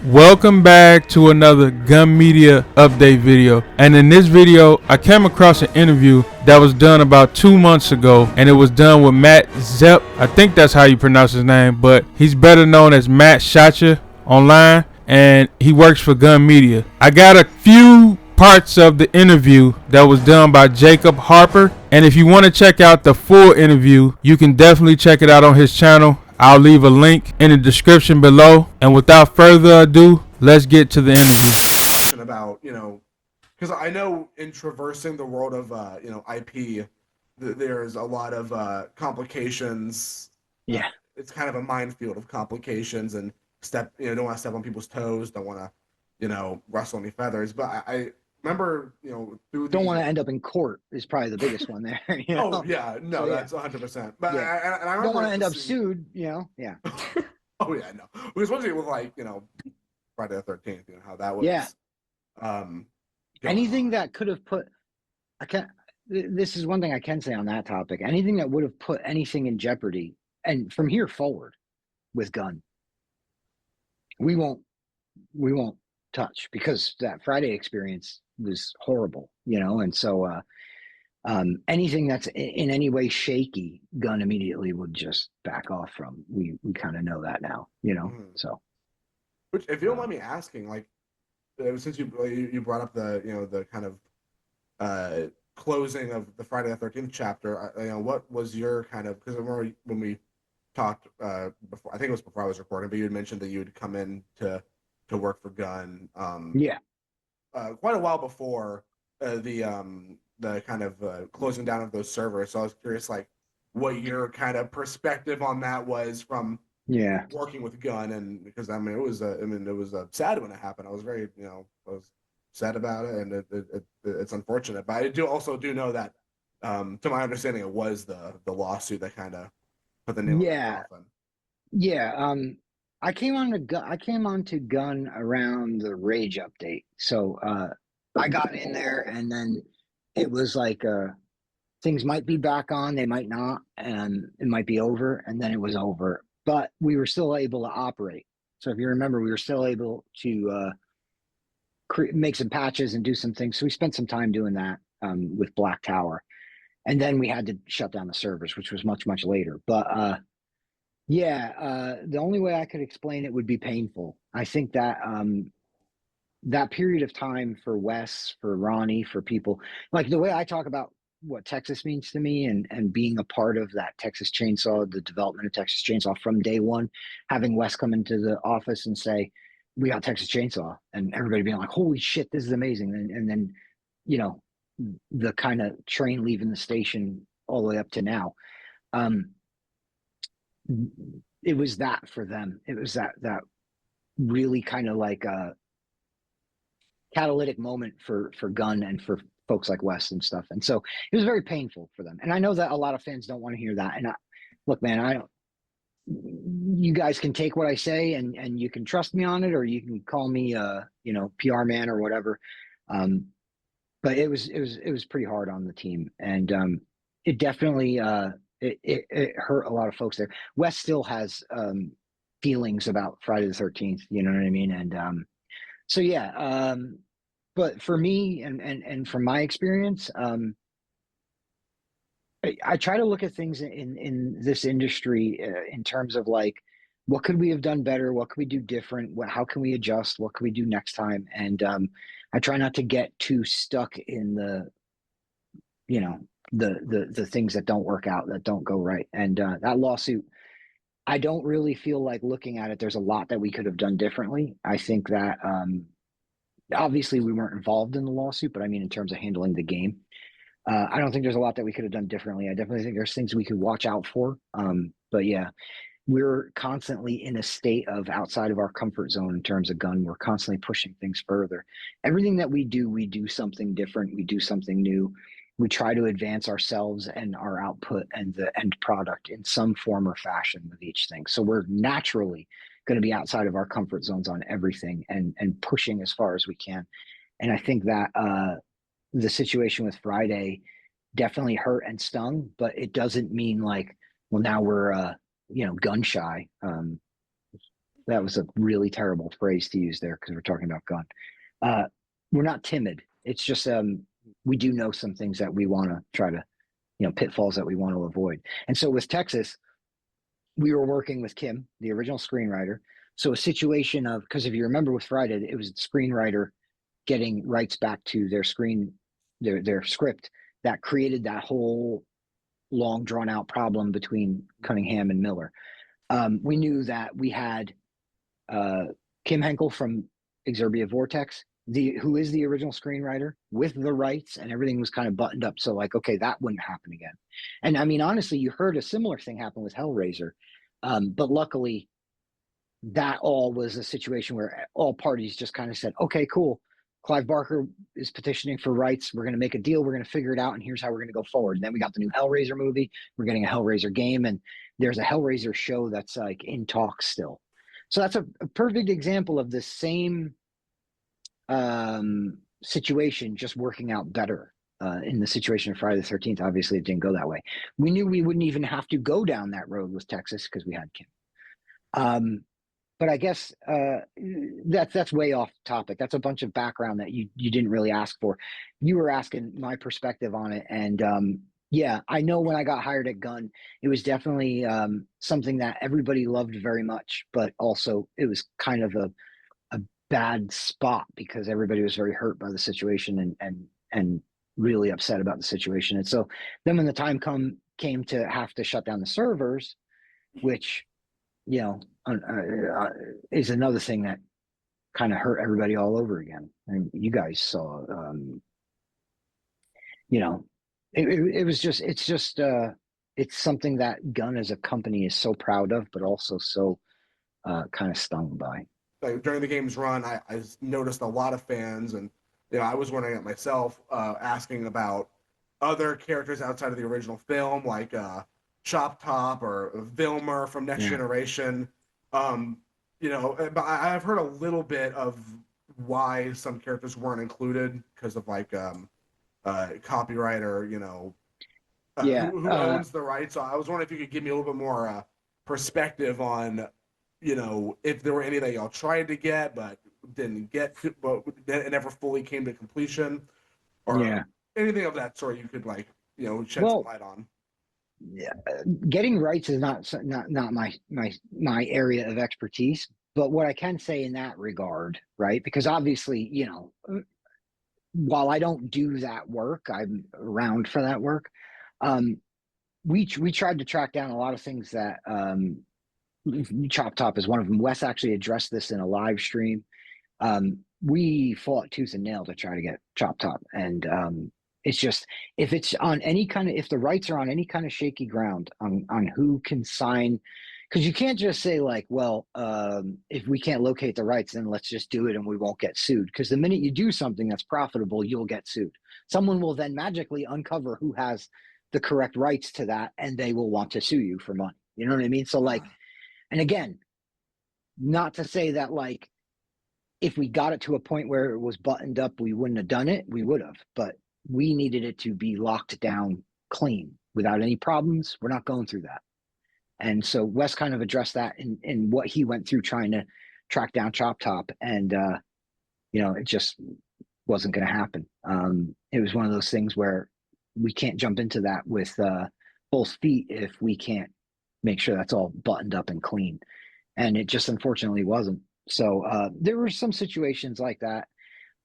Welcome back to another gun media update video. And in this video, I came across an interview that was done about 2 months ago, and it was done with Matt Szep. I think that's how you pronounce his name, but he's better known as Matt Shotcha online, and he works for Gun Media. I got a few parts of the interview that was done by Jacob Harper, and if you want to check out the full interview, you can definitely check it out on his channel. I'll leave a link in the description below. And without further ado, let's get to the interview. About, because I know in traversing the world of, IP, there's a lot of complications. Yeah. It's kind of a minefield of complications and don't want to step on people's toes, don't want to, rustle any feathers. But I remember, don't want to end up in court is probably the biggest one there. Oh yeah, no, so, that's 100%. But yeah. I don't want to end up sued, yeah. Oh yeah, no. Because especially with Friday the 13th, how that was. Yeah. Anything that could have put, this is one thing I can say on that topic. Anything that would have put anything in jeopardy, and from here forward, with gun, we won't touch, because that Friday experience was horrible, and so anything that's in any way shaky, gun immediately would just back off from. We kind of know that now, so. Which, if you don't mind me asking, since you brought up the the kind of closing of the Friday the 13th chapter, what was your kind of, because I remember when we talked before, I think it was before I was recording, but you had mentioned that you would come in to work for Gun. Quite a while before the kind of closing down of those servers. So I was curious, what your kind of perspective on that was from working with Gun, and because it was sad when it happened. I was very I was sad about it, and it's unfortunate. But I also do know that to my understanding, it was the lawsuit that kind of put the nail in the coffin. Yeah. I came on to Gun around the Rage update. So I got in there, and then it was like things might be back on, they might not, and it might be over, and then it was over. But we were still able to operate. So if you remember, we were still able to make some patches and do some things. So we spent some time doing that with Black Tower. And then we had to shut down the servers, which was much, much later. But the only way I could explain it would be painful. I think that that period of time for Wes, for Ronnie, for people, like the way I talk about what Texas means to me, and being a part of that Texas Chainsaw, the development of Texas Chainsaw from day one, having Wes come into the office and say, we got Texas Chainsaw, and everybody being like, holy shit, this is amazing. And then, the kind of train leaving the station all the way up to now. It was that for them. It was that really kind of like a catalytic moment for Gun and for folks like Wes and stuff. And so it was very painful for them. And I know that a lot of fans don't want to hear that. And look, man, you guys can take what I say and you can trust me on it, or you can call me PR man or whatever. But it was pretty hard on the team, and it definitely it hurt a lot of folks there. Wes still has feelings about Friday the 13th, you know what I mean? And so but for me and from my experience, I try to look at things in this industry in terms of what could we have done better? What could we do different? How can we adjust? What can we do next time? And I try not to get too stuck in the things that don't work out, that don't go right. And that lawsuit, I don't really feel like looking at it, there's a lot that we could have done differently. I think that obviously we weren't involved in the lawsuit, but I mean, in terms of handling the game, I don't think there's a lot that we could have done differently. I definitely think there's things we could watch out for. But yeah, we're constantly in a state of outside of our comfort zone in terms of Gun. We're constantly pushing things further. Everything that we do something different. We do something new. We try to advance ourselves and our output and the end product in some form or fashion with each thing. So we're naturally going to be outside of our comfort zones on everything and pushing as far as we can. And I think that the situation with Friday definitely hurt and stung, but it doesn't mean well, now we're gun shy. That was a really terrible phrase to use there because we're talking about gun. We're not timid. It's just we do know some things that we want to try to, pitfalls that we want to avoid. And so with Texas, we were working with Kim, the original screenwriter. So a situation of, because if you remember with Friday, it was the screenwriter getting rights back to their script that created that whole long drawn out problem between Cunningham and Miller. We knew that we had Kim Henkel from Exerbia Vortex, who is the original screenwriter, with the rights, and everything was kind of buttoned up. So like, okay, that wouldn't happen again. And I mean, honestly, you heard a similar thing happen with Hellraiser. But luckily, that all was a situation where all parties just kind of said, okay, cool. Clive Barker is petitioning for rights. We're going to make a deal. We're going to figure it out. And here's how we're going to go forward. And then we got the new Hellraiser movie. We're getting a Hellraiser game. And there's a Hellraiser show that's like in talks still. So that's a perfect example of the same situation just working out better. In the situation of Friday the 13th, obviously it didn't go that way. We knew we wouldn't even have to go down that road with Texas because we had Kim. But I guess that's way off topic. That's a bunch of background that you didn't really ask for. You were asking my perspective on it, and yeah, I know when I got hired at Gun, it was definitely something that everybody loved very much, but also it was kind of a bad spot because everybody was very hurt by the situation and really upset about the situation. And so then when the time came to have to shut down the servers, which is another thing that kind of hurt everybody all over again. And you guys saw, it's something that Gun as a company is so proud of, but also so kind of stung by. Like during the game's run, I noticed a lot of fans, and I was wondering it myself, asking about other characters outside of the original film, like Chop Top or Vilmer from Next Generation. But I've heard a little bit of why some characters weren't included because of like copyright or who owns the rights. So I was wondering if you could give me a little bit more perspective on if there were any that y'all tried to get but didn't get to, but it never fully came to completion, or anything of that sort you could shed some light on. Yeah, getting rights is not my area of expertise, but what I can say in that regard, right? Because obviously, while I don't do that work, I'm around for that work. We tried to track down a lot of things that Chop Top is one of them. Wes actually addressed this in a live stream. We fought tooth and nail to try to get Chop Top, and it's just if the rights are on any kind of shaky ground on who can sign, because you can't just say like, well, if we can't locate the rights, then let's just do it and we won't get sued. Because the minute you do something that's profitable, you'll get sued. Someone will then magically uncover who has the correct rights to that, and they will want to sue you for money. You know what I mean? So like, and again, not to say that like, if we got it to a point where it was buttoned up, we wouldn't have done it. We would have, but we needed it to be locked down clean without any problems. We're not going through that. And so Wes kind of addressed that in what he went through trying to track down Chop Top. And, it just wasn't going to happen. It was one of those things where we can't jump into that with both feet if we can't make sure that's all buttoned up and clean. And it just unfortunately wasn't. So there were some situations like that.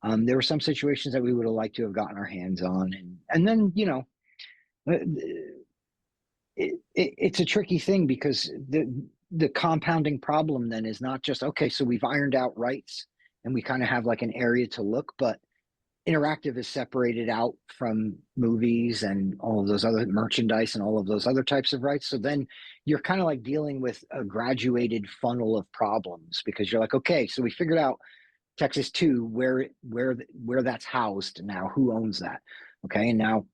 There were some situations that we would have liked to have gotten our hands on. And then, it's a tricky thing because the compounding problem then is not just, okay, so we've ironed out rights and we kind of have like an area to look, but interactive is separated out from movies and all of those other merchandise and all of those other types of rights. So then you're kind of like dealing with a graduated funnel of problems because you're like, okay, so we figured out Texas 2, where that's housed now, who owns that? Okay. And now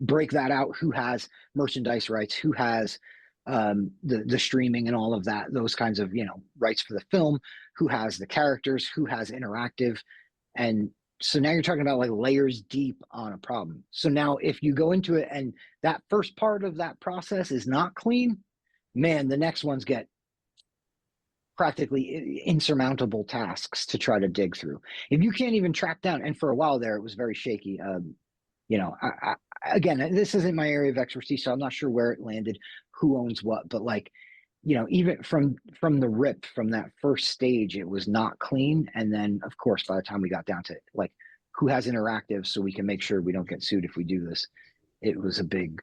break that out. Who has merchandise rights? Who has the streaming and all of that, those kinds of, rights for the film? Who has the characters? Who has interactive? And so now you're talking about like layers deep on a problem. So now if you go into it and that first part of that process is not clean, man, the next ones get practically insurmountable tasks to try to dig through. If you can't even track down, and for a while there, it was very shaky. Again, this isn't my area of expertise, so I'm not sure where it landed, who owns what, but like, even from the rip, from that first stage, it was not clean. And then, of course, by the time we got down to like, who has interactive so we can make sure we don't get sued if we do this, it was a big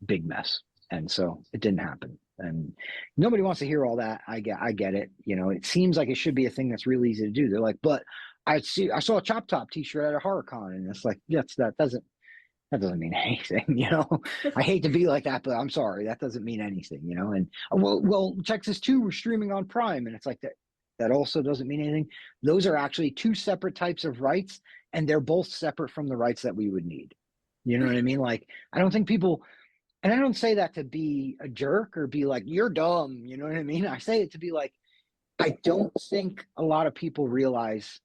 mess. And so it didn't happen. And nobody wants to hear all that. I get it. It seems like it should be a thing that's really easy to do. They're like, but I saw a Chop Top t-shirt at a HorrorCon, and it's like, that doesn't mean anything. I hate to be like that, but I'm sorry, that doesn't mean anything. And well, Texas 2 was streaming on Prime, and it's like that also doesn't mean anything. Those are actually two separate types of rights, and they're both separate from the rights that we would need. You know what I mean? Like, I don't think people, and I don't say that to be a jerk or be like, you're dumb. You know what I mean? I say it to be like, I don't think a lot of people realize,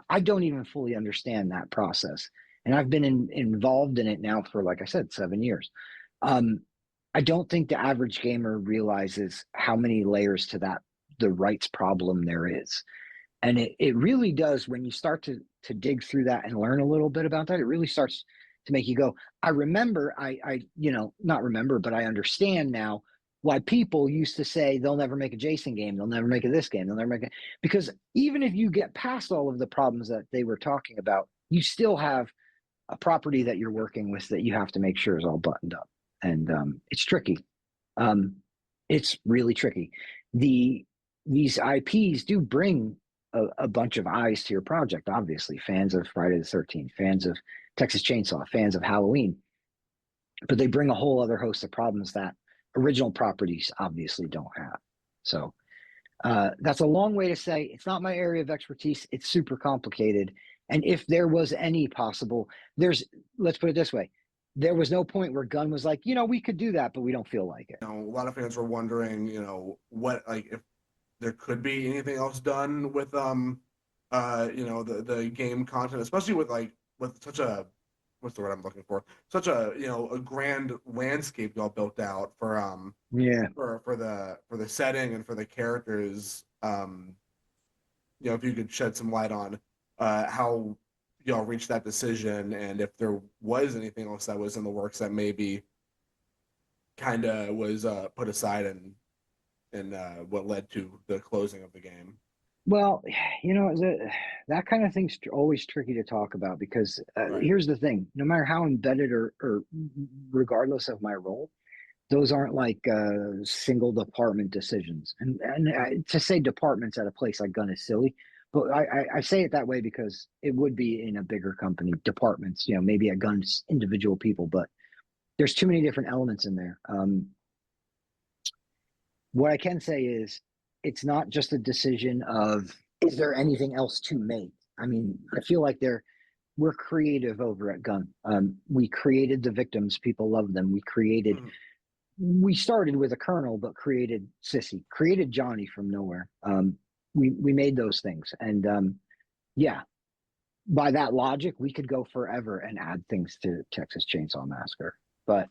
I don't even fully understand that process. And I've been involved in it now for, like I said, 7 years. I don't think the average gamer realizes how many layers to the rights problem there is. And it really does, when you start to dig through that and learn a little bit about that, it really starts to make you go, I remember, not remember, but I understand now why people used to say they'll never make a Jason game, they'll never make a this game, they'll never make it. Because even if you get past all of the problems that they were talking about, you still have a property that you're working with that you have to make sure is all buttoned up. And it's tricky. It's really tricky. These IPs do bring a bunch of eyes to your project, obviously. Fans of Friday the 13th, fans of Texas Chainsaw, fans of Halloween. But they bring a whole other host of problems that original properties obviously don't have. So that's a long way to say it's not my area of expertise. It's super complicated. And if there was any possible, let's put it this way. There was no point where Gunn was like, we could do that, but we don't feel like it. A lot of fans were wondering, what, like, if there could be anything else done with, the game content, especially with such a, what's the word I'm looking for? Such a, a grand landscape y'all built out for, for the setting and for the characters. If you could shed some light on how y'all reached that decision, and if there was anything else that was in the works that maybe kind of was put aside and what led to the closing of the game. Well, that kind of thing's always tricky to talk about because Right. Here's the thing: no matter how embedded or regardless of my role, those aren't like single department decisions. And to say departments at a place like Gun is silly, but I say it that way because it would be in a bigger company, departments, maybe at Gun's individual people, but there's too many different elements in there. What I can say is it's not just a decision of, is there anything else to make? I mean, I feel like we're creative over at Gun. We created the victims. People love them. We started with a Colonel, but created Sissy, created Johnny from nowhere. We made those things. And yeah, by that logic, we could go forever and add things to Texas Chainsaw Massacre. But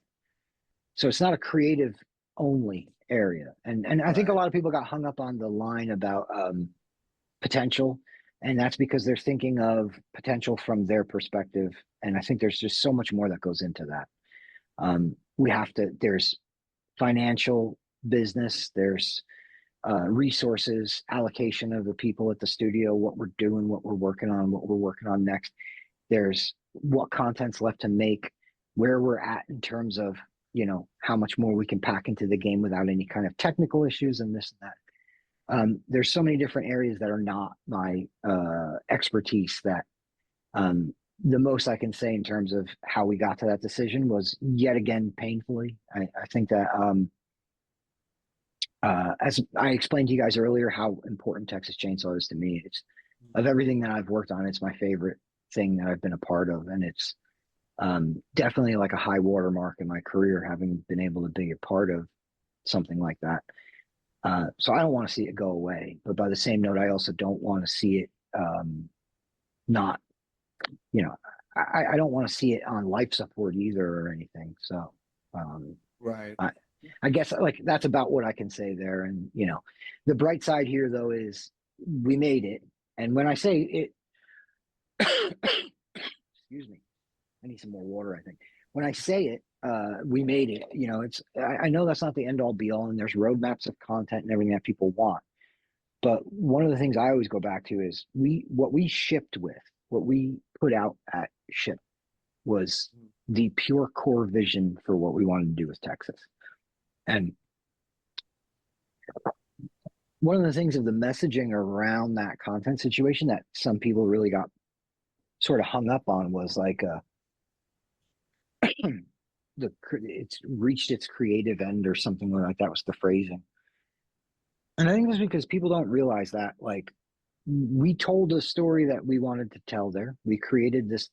so it's not a creative only area. And I think a lot of people got hung up on the line about potential. And that's because they're thinking of potential from their perspective. And I think there's just so much more that goes into that. There's financial business, there's resources, allocation of the people at the studio, what we're doing, what we're working on next. There's what content's left to make, where we're at in terms of, how much more we can pack into the game without any kind of technical issues and this and that. There's so many different areas that are not my expertise that the most I can say in terms of how we got to that decision was yet again painfully. I think that as I explained to you guys earlier, how important Texas Chainsaw is to me. It's of everything that I've worked on, it's my favorite thing that I've been a part of, and it's definitely like a high watermark in my career, having been able to be a part of something like that. So I don't want to see it go away, but by the same note, I also don't want to see it not. I don't want to see it on life support either or anything. So right. I guess like that's about what I can say there. And the bright side here though is we made it. And when I say it, excuse me, I need some more water, I think. When I say it, we made it, I know that's not the end all be all, and there's roadmaps of content and everything that people want. But one of the things I always go back to is what we shipped with, what we put out at ship was the pure core vision for what we wanted to do with Texas. And one of the things of the messaging around that content situation that some people really got sort of hung up on was like it's reached its creative end or something like that was the phrasing. And I think that's because people don't realize that like we told a story that we wanted to tell there. We created this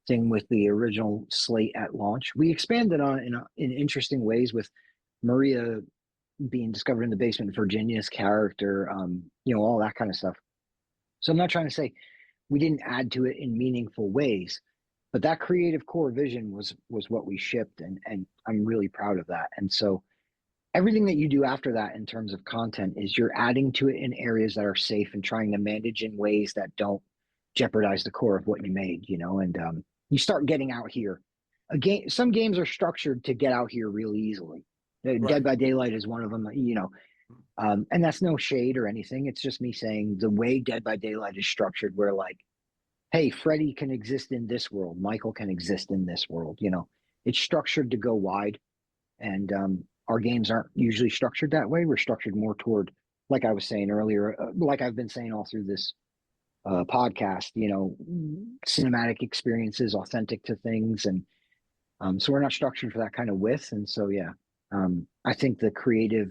thing with the original slate at launch. We expanded on it in interesting ways with Maria being discovered in the basement, Virginia's character, all that kind of stuff. So I'm not trying to say we didn't add to it in meaningful ways, but that creative core vision was what we shipped, and I'm really proud of that. And so everything that you do after that in terms of content is you're adding to it in areas that are safe and trying to manage in ways that don't jeopardize the core of what you made, and you start getting out here. Some games are structured to get out here really easily. Right. Dead by Daylight is one of them, and that's no shade or anything. It's just me saying the way Dead by Daylight is structured, where like, hey, Freddy can exist in this world, Michael can exist in this world. It's structured to go wide, and our games aren't usually structured that way. We're structured more toward, like I was saying earlier, like I've been saying all through this podcast, cinematic experiences, authentic to things, and so we're not structured for that kind of width. And so I think the creative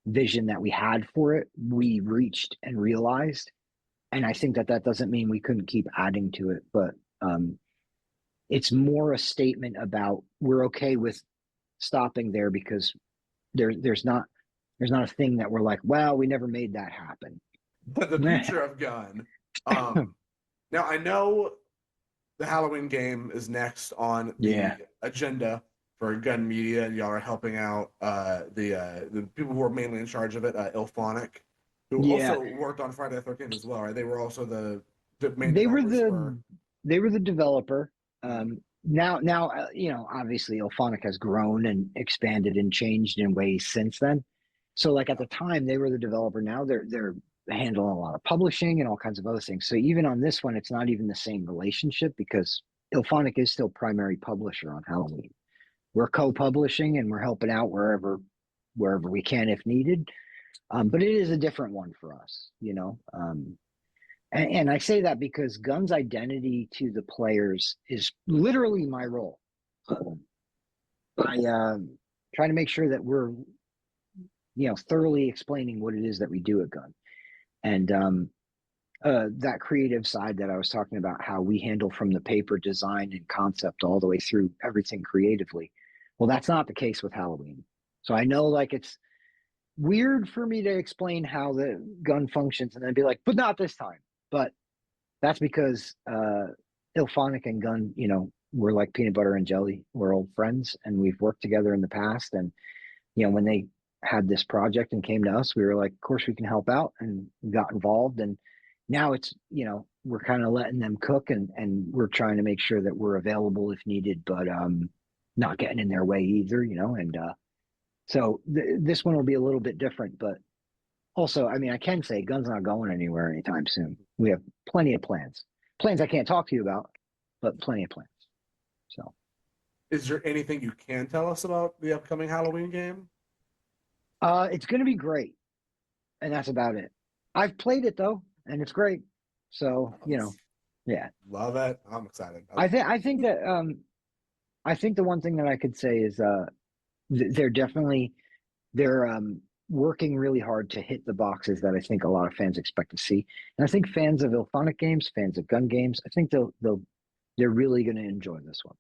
vision that we had for it, we reached and realized. And I think that doesn't mean we couldn't keep adding to it, but it's more a statement about we're okay with stopping there because there's not a thing that we're like, well, we never made that happen. But the future of Gun. Now I know the Halloween game is next on the agenda for Gun Media, and y'all are helping out the people who are mainly in charge of it, Ilphonic, who also worked on Friday the 13th as well, right? They were also the main developers. They were the developer. Now, obviously Ilphonic has grown and expanded and changed in ways since then. So like at the time they were the developer. Now they're handling a lot of publishing and all kinds of other things. So even on this one, it's not even the same relationship because Ilphonic is still primary publisher on Halloween. We're co-publishing and we're helping out wherever we can if needed. But it is a different one for us, and I say that because Gun's identity to the players is literally my role. I try to make sure that we're, thoroughly explaining what it is that we do at Gun. And that creative side that I was talking about, how we handle from the paper design and concept all the way through everything creatively. Well, that's not the case with Halloween. So I know like it's weird for me to explain how the Gun functions and then be like, but not this time. But that's because Ilphonic and Gun, we're like peanut butter and jelly. We're old friends and we've worked together in the past. And, when they had this project and came to us, we were like, of course we can help out, and got involved. And now it's, we're kind of letting them cook and we're trying to make sure that we're available if needed, but not getting in their way either, and so this one will be a little bit different, but also, I mean, I can say Gun's not going anywhere anytime soon. We have plenty of plans I can't talk to you about, but plenty of plans. So is there anything you can tell us about the upcoming Halloween game? It's going to be great, and that's about it. I've played it though, and it's great. So yeah, love it. I'm excited. I think that I think the one thing that I could say is they're working really hard to hit the boxes that I think a lot of fans expect to see, and I think fans of Ilphonic games, fans of Gun games, I think they're really going to enjoy this one.